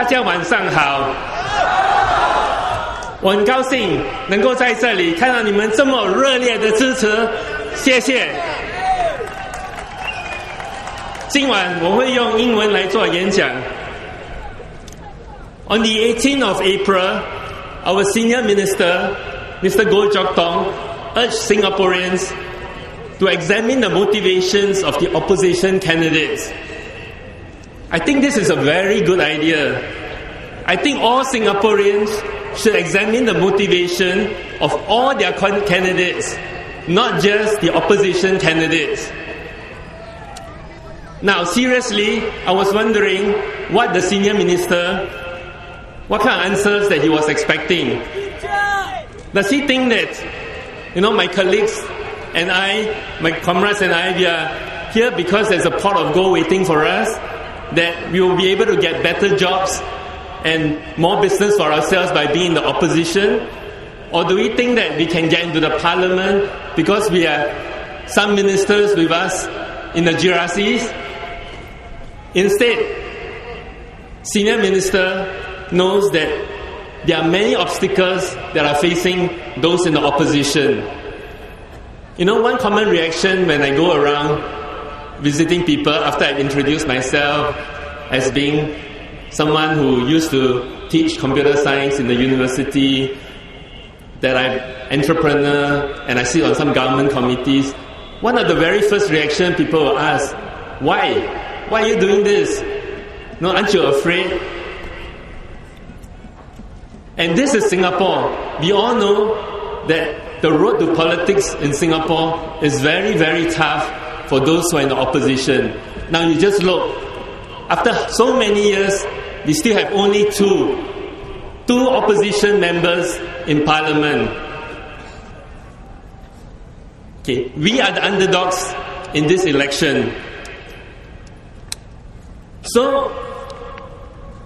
大家晚上好。我很高兴能够在这里看到你们这么热烈的支持，谢谢。今晚我会用英文来做演讲。On the 18th of April, our senior minister, Mr. Joo Chiat SMC, urged Singaporeans to examine the motivations of the opposition candidates. I think this is a very good idea. I think all Singaporeans should examine the motivation of all their candidates, not just the opposition candidates. Now, seriously, I was wondering what the senior minister, what kind of answers that he was expecting. Does he think that, my colleagues and I, my comrades and I, we are here because there's a pot of gold waiting for us, that we will be able to get better jobs and more business for ourselves by being in the opposition? Or do we think that we can get into the parliament because we have some ministers with us in the GRCs? Instead, senior minister knows that there are many obstacles that are facing those in the opposition. One common reaction when I go around visiting people after I've introduced myself as being someone who used to teach computer science in the university, that I'm an entrepreneur and I sit on some government committees, one of the very first reactions people will ask, why? Why are you doing this? No, aren't you afraid? And this is Singapore. We all know that the road to politics in Singapore is very, very tough for those who are in the opposition. Now you just look. After so many years, we still have only two opposition members in parliament. Okay, we are the underdogs in this election. So,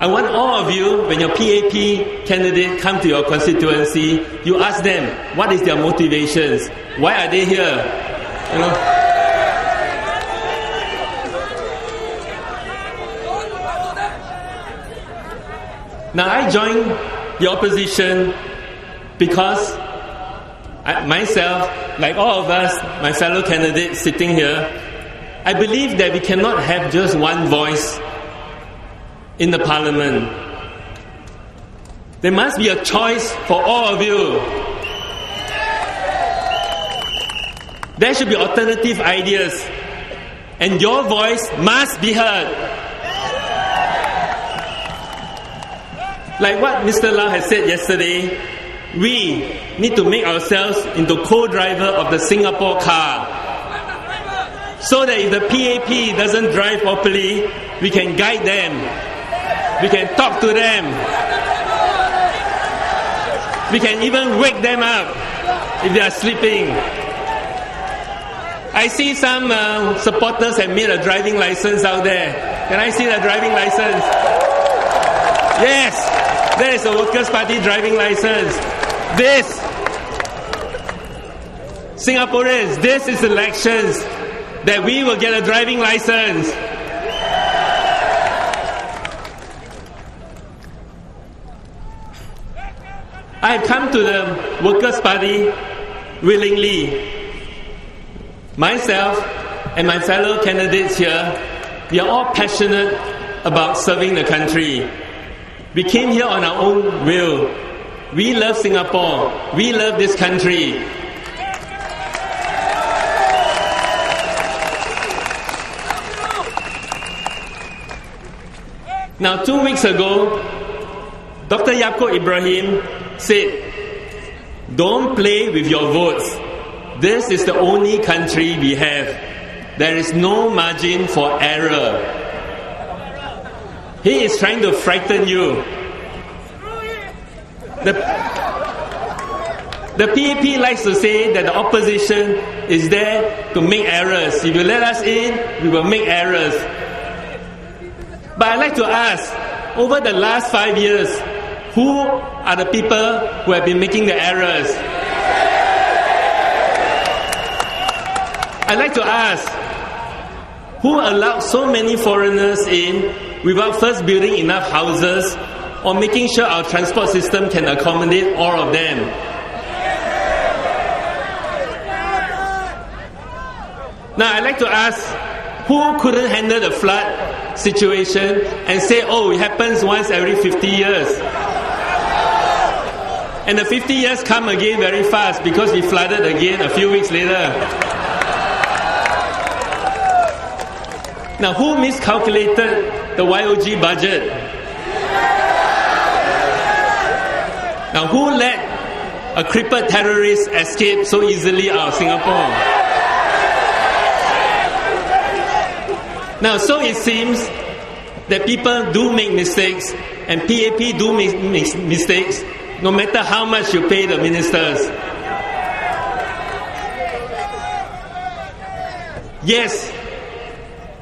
I want all of you, when your PAP candidate come to your constituency, you ask them, what is their motivations? Why are they here? Now, I joined the opposition because myself, like all of us, my fellow candidates sitting here, I believe that we cannot have just one voice in the parliament. There must be a choice for all of you. There should be alternative ideas, and your voice must be heard. Like what Mr. Lau has said yesterday, we need to make ourselves into co-driver of the Singapore car, so that if the PAP doesn't drive properly, we can guide them, we can talk to them, we can even wake them up if they are sleeping. I see some supporters have made a driving license out there. Can I see the driving license? Yes, that is the Workers' Party driving license. This, Singaporeans, this is elections that we will get a driving license. I have come to the Workers' Party willingly. Myself and my fellow candidates here, we are all passionate about serving the country. We came here on our own will. We love Singapore. We love this country. Now, 2 weeks ago, Dr. Yaakob Ibrahim said, don't play with your votes. This is the only country we have. There is no margin for error. He is trying to frighten you. The PAP likes to say that the opposition is there to make errors. If you let us in, we will make errors. But I'd like to ask, over the last 5 years, who are the people who have been making the errors? I'd like to ask, who allowed so many foreigners in without first building enough houses or making sure our transport system can accommodate all of them. Now, I'd like to ask, who couldn't handle the flood situation and say, oh, it happens once every 50 years? And the 50 years come again very fast because we flooded again a few weeks later. Now, who miscalculated the YOG budget? Now, who let a crippled terrorist escape so easily out of Singapore? Now, so it seems that people do make mistakes, and PAP do make mistakes, no matter how much you pay the ministers. Yes,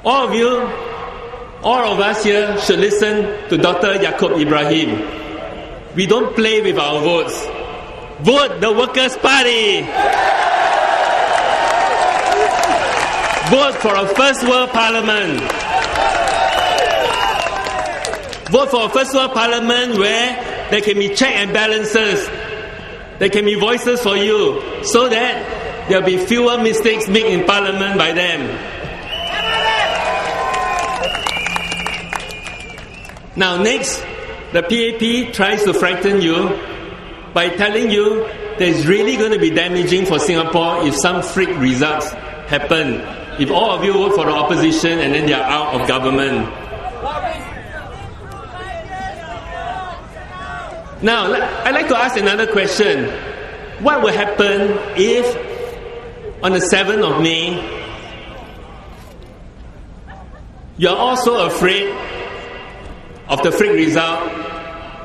all of us here should listen to Dr. Yaacob Ibrahim. We don't play with our votes. Vote the Workers' Party! Vote for a first world parliament. Vote for a first world parliament where there can be check and balances. There can be voices for you so that there will be fewer mistakes made in parliament by them. Now next, the PAP tries to frighten you by telling you that it's really going to be damaging for Singapore if some freak results happen. If all of you vote for the opposition and then they are out of government. Now, I'd like to ask another question. What will happen if on the 7th of May, you're also afraid of the freak result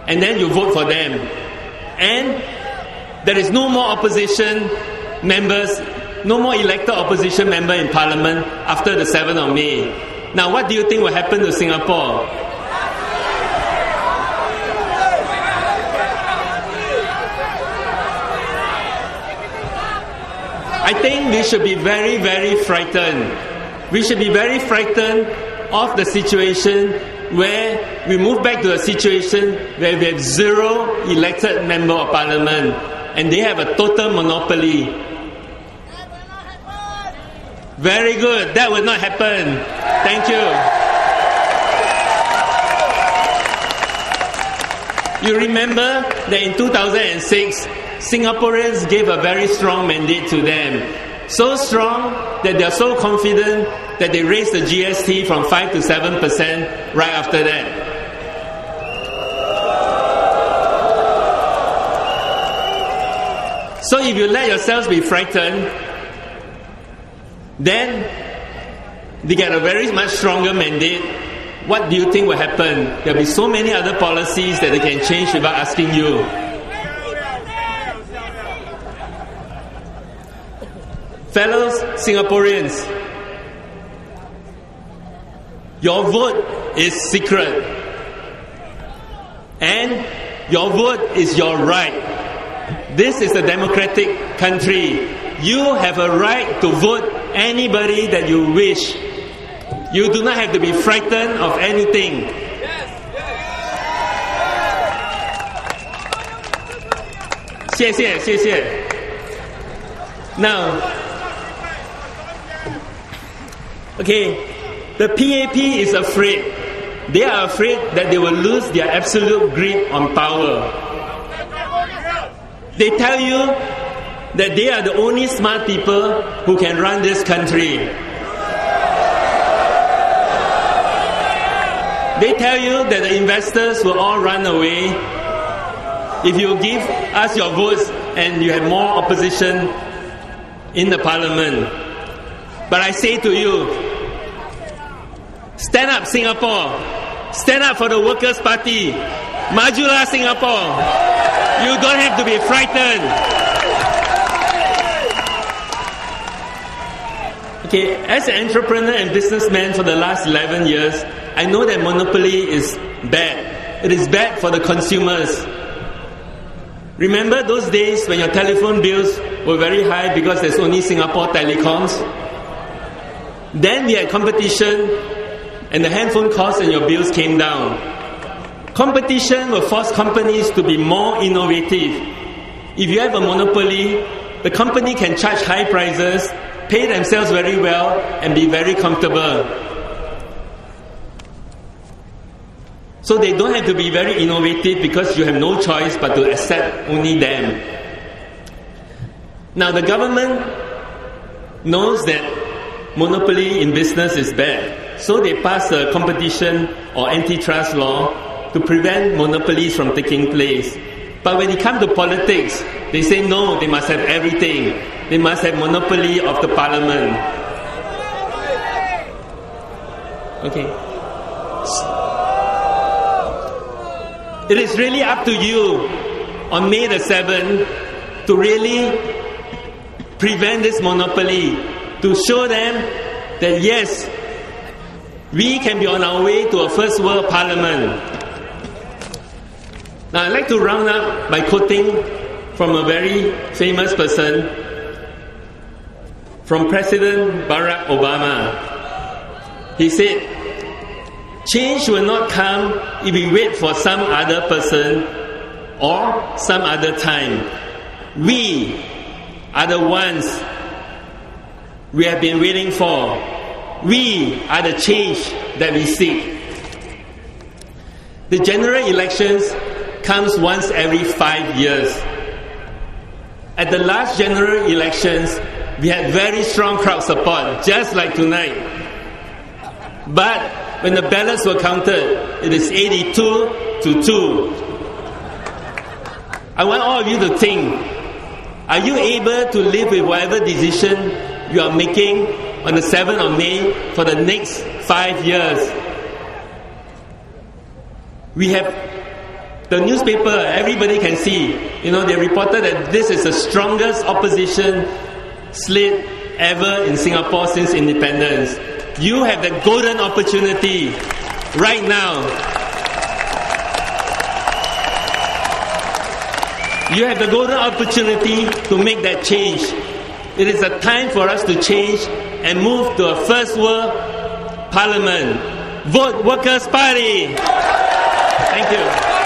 and then you vote for them and there is no more opposition members, no more elected opposition member in parliament after the 7th of May. Now, what do you think will happen to Singapore? I think we should be very, very frightened. We should be very frightened of the situation where we move back to a situation where we have zero elected member of parliament and they have a total monopoly. Very good. That will not happen. Thank you. You remember that in 2006, Singaporeans gave a very strong mandate to them. So strong that they are so confident that they raised the GST from 5 to 7% right after that. So if you let yourselves be frightened, then they get a very much stronger mandate. What do you think will happen? There will be so many other policies that they can change without asking you. Fellow Singaporeans, your vote is secret and your vote is your right. This is a democratic country. You have a right to vote anybody that you wish. You do not have to be frightened of anything. Now, the PAP is afraid. They are afraid that they will lose their absolute grip on power. They tell you that they are the only smart people who can run this country. They tell you that the investors will all run away if you give us your votes and you have more opposition in the parliament. But I say to you, stand up, Singapore. Stand up for the Workers' Party. Majulah, Singapore. You don't have to be frightened. As an entrepreneur and businessman for the last 11 years, I know that monopoly is bad. It is bad for the consumers. Remember those days when your telephone bills were very high because there's only Singapore Telecoms? Then we had competition and the handphone costs and your bills came down. Competition will force companies to be more innovative. If you have a monopoly, the company can charge high prices, pay themselves very well, and be very comfortable. So they don't have to be very innovative because you have no choice but to accept only them. Now the government knows that monopoly in business is bad, so they pass a competition or antitrust law to prevent monopolies from taking place. But when it comes to politics, they say no, they must have everything. They must have monopoly of the parliament. Okay. It is really up to you on May the 7th to really prevent this monopoly, to show them that yes, we can be on our way to a first world parliament. Now I'd like to round up by quoting from a very famous person, from President Barack Obama. He said, "Change will not come if we wait for some other person or some other time. We are the ones we have been waiting for. We are the change that we seek." The general elections comes once every 5 years. At the last general elections, we had very strong crowd support, just like tonight. But when the ballots were counted, it is 82-2. I want all of you to think, are you able to live with whatever decision you are making on the 7th of May for the next 5 years? We have the newspaper, everybody can see, they reported that this is the strongest opposition slate ever in Singapore since independence. You have the golden opportunity right now. You have the golden opportunity to make that change. It is a time for us to change and move to a first world parliament. Vote Workers' Party! Thank you.